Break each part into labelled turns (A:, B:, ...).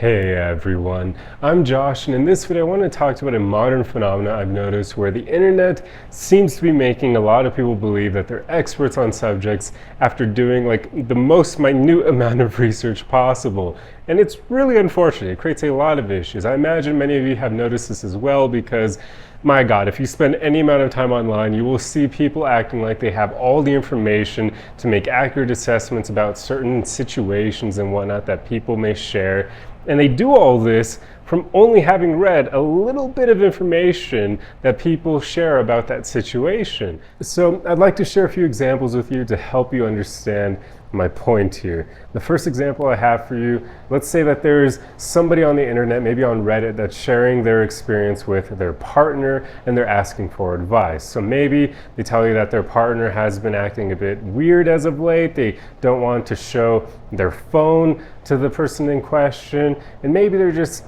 A: Hey everyone, I'm Josh, and in this video I want to talk about a modern phenomenon I've noticed where the internet seems to be making a lot of people believe that they're experts on subjects after doing like the most minute amount of research possible. And it's really unfortunate. It creates a lot of issues. I imagine many of you have noticed this as well because my God, if you spend any amount of time online, you will see people acting like they have all the information to make accurate assessments about certain situations and whatnot that people may share. And they do all this from only having read a little bit of information that people share about that situation. So I'd like to share a few examples with you to help you understand my point here. The first example I have for you, let's say that there's somebody on the internet, maybe on Reddit, that's sharing their experience with their partner and they're asking for advice. So maybe they tell you that their partner has been acting a bit weird as of late. They don't want to show their phone to the person in question, and maybe they're just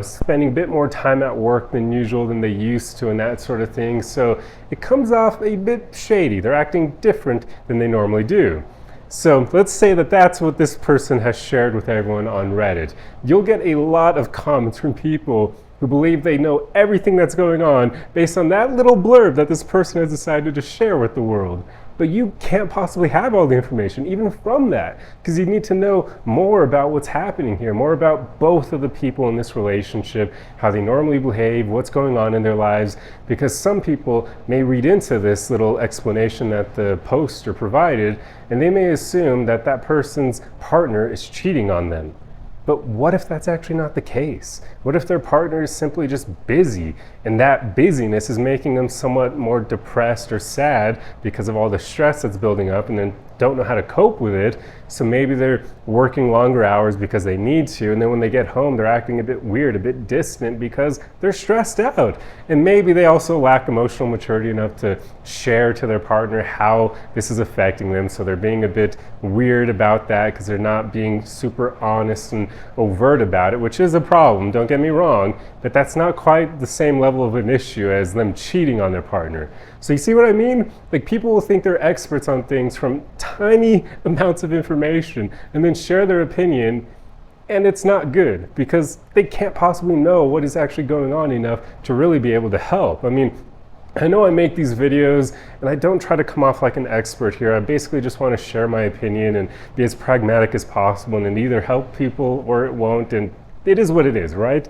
A: spending a bit more time at work than usual than they used to and that sort of thing. So it comes off a bit shady. They're acting different than they normally do. So let's say that that's what this person has shared with everyone on Reddit. You'll get a lot of comments from people who believe they know everything that's going on based on that little blurb that this person has decided to share with the world. But you can't possibly have all the information, even from that, because you need to know more about what's happening here, more about both of the people in this relationship, how they normally behave, what's going on in their lives, because some people may read into this little explanation that the poster provided, and they may assume that that person's partner is cheating on them. But what if that's actually not the case? What if their partner is simply just busy and that busyness is making them somewhat more depressed or sad because of all the stress that's building up and then don't know how to cope with it? So maybe they're working longer hours because they need to, and then when they get home they're acting a bit weird, a bit distant because they're stressed out. And maybe they also lack emotional maturity enough to share to their partner how this is affecting them, so they're being a bit weird about that because they're not being super honest and overt about it, which is a problem, don't get me wrong, but that's not quite the same level of an issue as them cheating on their partner. So you see what I mean? Like, people will think they're experts on things from tiny amounts of information and then share their opinion, and it's not good because they can't possibly know what is actually going on enough to really be able to help. I mean, I know I make these videos and I don't try to come off like an expert here. I basically just want to share my opinion and be as pragmatic as possible, and either help people or it won't, and it is what it is, right?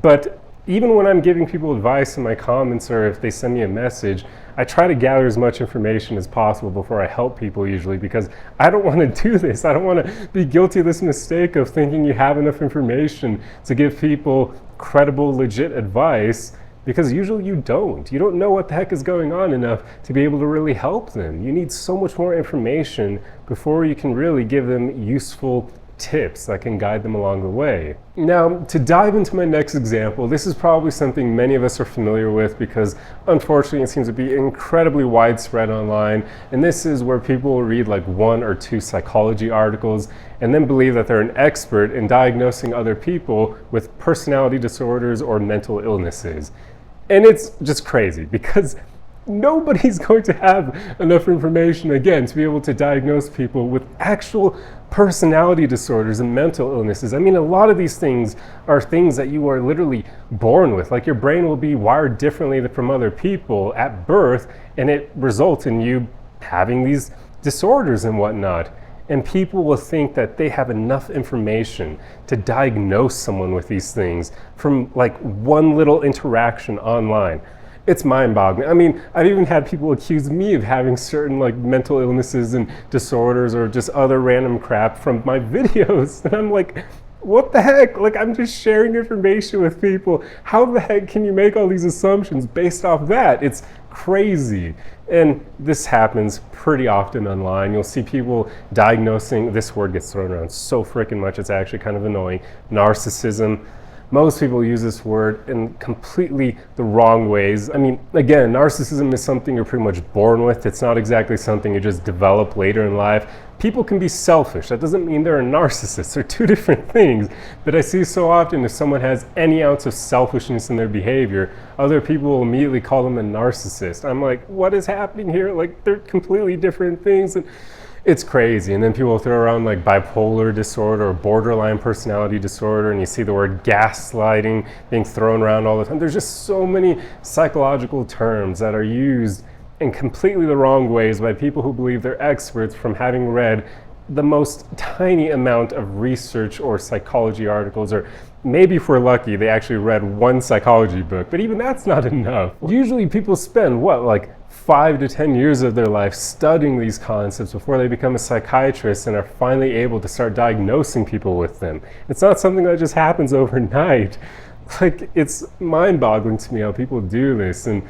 A: But even when I'm giving people advice in my comments or if they send me a message, I try to gather as much information as possible before I help people usually, because I don't want to do this. I don't want to be guilty of this mistake of thinking you have enough information to give people credible, legit advice, because usually you don't. You don't know what the heck is going on enough to be able to really help them. You need so much more information before you can really give them useful tips that can guide them along the way. Now, to dive into my next example, this is probably something many of us are familiar with because unfortunately it seems to be incredibly widespread online, and this is where people will read like 1 or 2 psychology articles and then believe that they're an expert in diagnosing other people with personality disorders or mental illnesses. And it's just crazy because nobody's going to have enough information, again, to be able to diagnose people with actual personality disorders and mental illnesses. I mean, a lot of these things are things that you are literally born with. Like, your brain will be wired differently from other people at birth, and it results in you having these disorders and whatnot. And people will think that they have enough information to diagnose someone with these things from like one little interaction online. It's mind-boggling. I mean, I've even had people accuse me of having certain like mental illnesses and disorders or just other random crap from my videos. And I'm like, what the heck? Like, I'm just sharing information with people. How the heck can you make all these assumptions based off that? It's crazy. And this happens pretty often online. You'll see people diagnosing, this word gets thrown around so freaking much, it's actually kind of annoying, narcissism. Most people use this word in completely the wrong ways. I mean, again, narcissism is something you're pretty much born with. It's not exactly something you just develop later in life. People can be selfish. That doesn't mean they're a narcissist. They're two different things. But I see so often if someone has any ounce of selfishness in their behavior, other people will immediately call them a narcissist. I'm like, what is happening here? Like, they're completely different things. And It's crazy. And then people throw around like bipolar disorder or borderline personality disorder, and you see the word gaslighting being thrown around all the time. There's just so many psychological terms that are used in completely the wrong ways by people who believe they're experts from having read the most tiny amount of research or psychology articles, or maybe if we're lucky, they actually read one psychology book, but even that's not enough. Usually people spend, like 5 to 10 years of their life studying these concepts before they become a psychiatrist and are finally able to start diagnosing people with them. It's not something that just happens overnight. Like, it's mind-boggling to me how people do this, and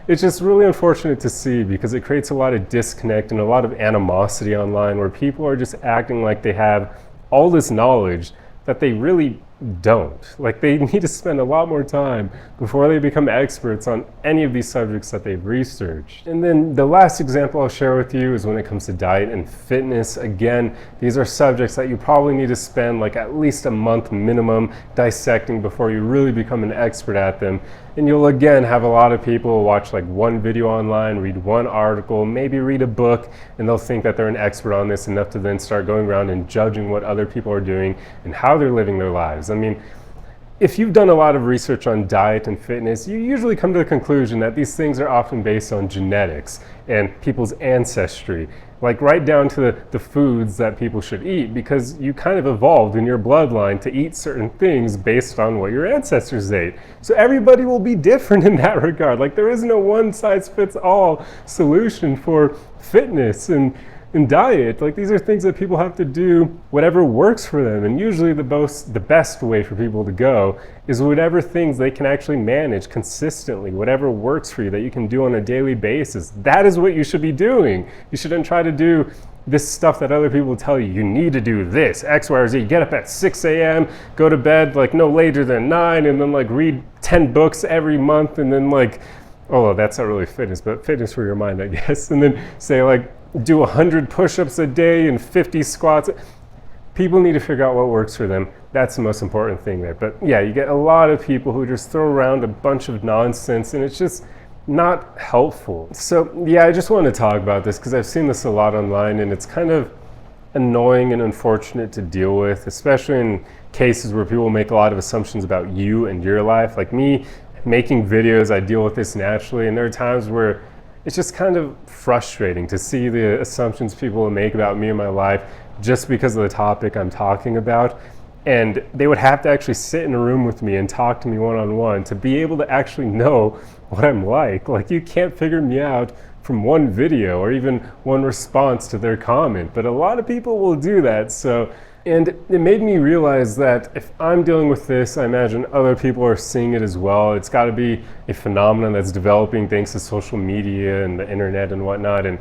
A: it's just really unfortunate to see because it creates a lot of disconnect and a lot of animosity online where people are just acting like they have all this knowledge that they really don't. Like, they need to spend a lot more time before they become experts on any of these subjects that they've researched. And then the last example I'll share with you is when it comes to diet and fitness. Again, these are subjects that you probably need to spend like at least a month minimum dissecting before you really become an expert at them. And you'll again have a lot of people watch like one video online, read one article, maybe read a book, and they'll think that they're an expert on this enough to then start going around and judging what other people are doing and how they're living their lives. I mean, if you've done a lot of research on diet and fitness, you usually come to the conclusion that these things are often based on genetics and people's ancestry, like right down to the foods that people should eat, because you kind of evolved in your bloodline to eat certain things based on what your ancestors ate. So everybody will be different in that regard. Like, there is no one size fits all solution for fitness and diet. Like, these are things that people have to do whatever works for them, and usually the best way for people to go is whatever things they can actually manage consistently, whatever works for you that you can do on a daily basis. That is what you should be doing. You shouldn't try to do this stuff that other people tell you need to do this, X, Y, or Z. Get up at 6 a.m., go to bed like no later than 9, and then like read 10 books every month, and then like, oh, that's not really fitness, but fitness for your mind, I guess. And then say like, do 100 push-ups a day and 50 squats. People need to figure out what works for them. That's the most important thing there. But yeah, you get a lot of people who just throw around a bunch of nonsense, and it's just not helpful. So yeah, I just want to talk about this because I've seen this a lot online, and it's kind of annoying and unfortunate to deal with, especially in cases where people make a lot of assumptions about you and your life. Like me making videos, I deal with this naturally, and there are times where it's just kind of frustrating to see the assumptions people will make about me and my life just because of the topic I'm talking about. And they would have to actually sit in a room with me and talk to me one-on-one to be able to actually know what I'm like. Like, you can't figure me out from one video or even one response to their comment, but a lot of people will do that. And it made me realize that if I'm dealing with this, I imagine other people are seeing it as well. It's got to be a phenomenon that's developing thanks to social media and the internet and whatnot. And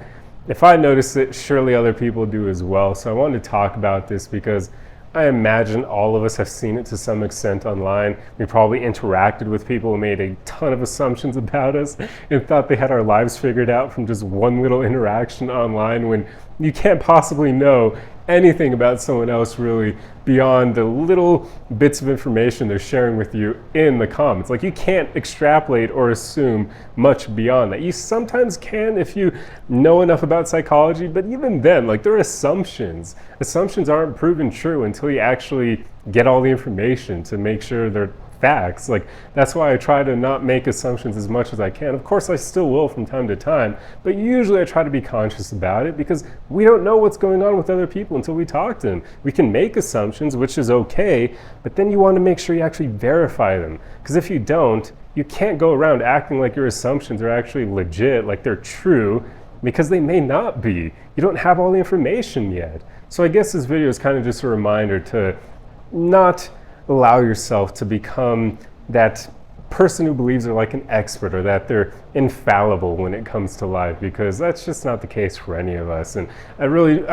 A: if I notice it, surely other people do as well. So I wanted to talk about this because I imagine all of us have seen it to some extent online. We probably interacted with people who made a ton of assumptions about us and thought they had our lives figured out from just one little interaction online, when you can't possibly know anything about someone else really beyond the little bits of information they're sharing with you in the comments. Like, you can't extrapolate or assume much beyond that. You sometimes can if you know enough about psychology, but even then, like, they're assumptions. Assumptions aren't proven true until you actually get all the information to make sure they're facts. Like, that's why I try to not make assumptions as much as I can. Of course, I still will from time to time, but usually I try to be conscious about it because we don't know what's going on with other people until we talk to them. We can make assumptions, which is okay, but then you want to make sure you actually verify them, because if you don't, you can't go around acting like your assumptions are actually legit, like they're true, because they may not be. You don't have all the information yet. So I guess this video is kind of just a reminder to not allow yourself to become that person who believes they're like an expert or that they're infallible when it comes to life, because that's just not the case for any of us. And I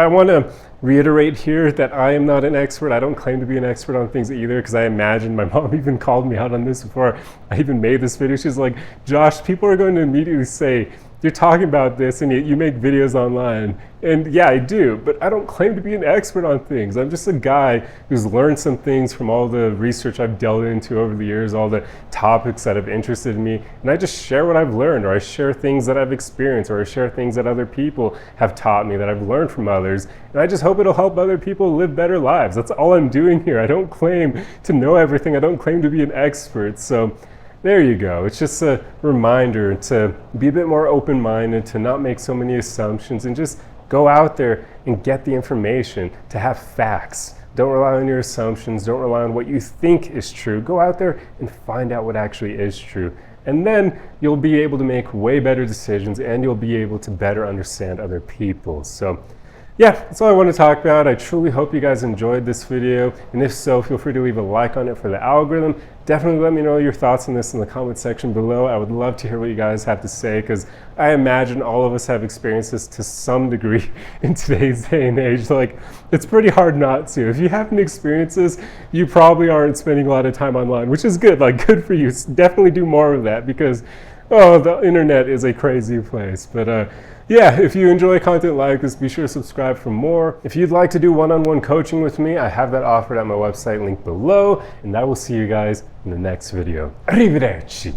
A: want to reiterate here that I am not an expert. I don't claim to be an expert on things either, because I imagine my mom even called me out on this before I even made this video. She's like, Josh, people are going to immediately say you're talking about this and you make videos online. And yeah, I do, but I don't claim to be an expert on things. I'm just a guy who's learned some things from all the research I've delved into over the years, all the topics that have interested me, and I just share what I've learned, or I share things that I've experienced, or I share things that other people have taught me that I've learned from others, and I just hope it'll help other people live better lives. That's all I'm doing here. I don't claim to know everything. I don't claim to be an expert. So there you go. It's just a reminder to be a bit more open-minded, to not make so many assumptions, and just go out there and get the information, to have facts. Don't rely on your assumptions. Don't rely on what you think is true. Go out there and find out what actually is true. And then you'll be able to make way better decisions, and you'll be able to better understand other people. So yeah, that's all I want to talk about. I truly hope you guys enjoyed this video, and if so, feel free to leave a like on it for the algorithm. Definitely let me know your thoughts on this in the comment section below. I would love to hear what you guys have to say, because I imagine all of us have experienced this to some degree in today's day and age. Like, it's pretty hard not to. If you haven't experienced this, you probably aren't spending a lot of time online, which is good. Like, good for you. Definitely do more of that, because the internet is a crazy place. But yeah, if you enjoy content like this, be sure to subscribe for more. If you'd like to do one-on-one coaching with me, I have that offered at my website, link below, and I will see you guys in the next video. Arrivederci.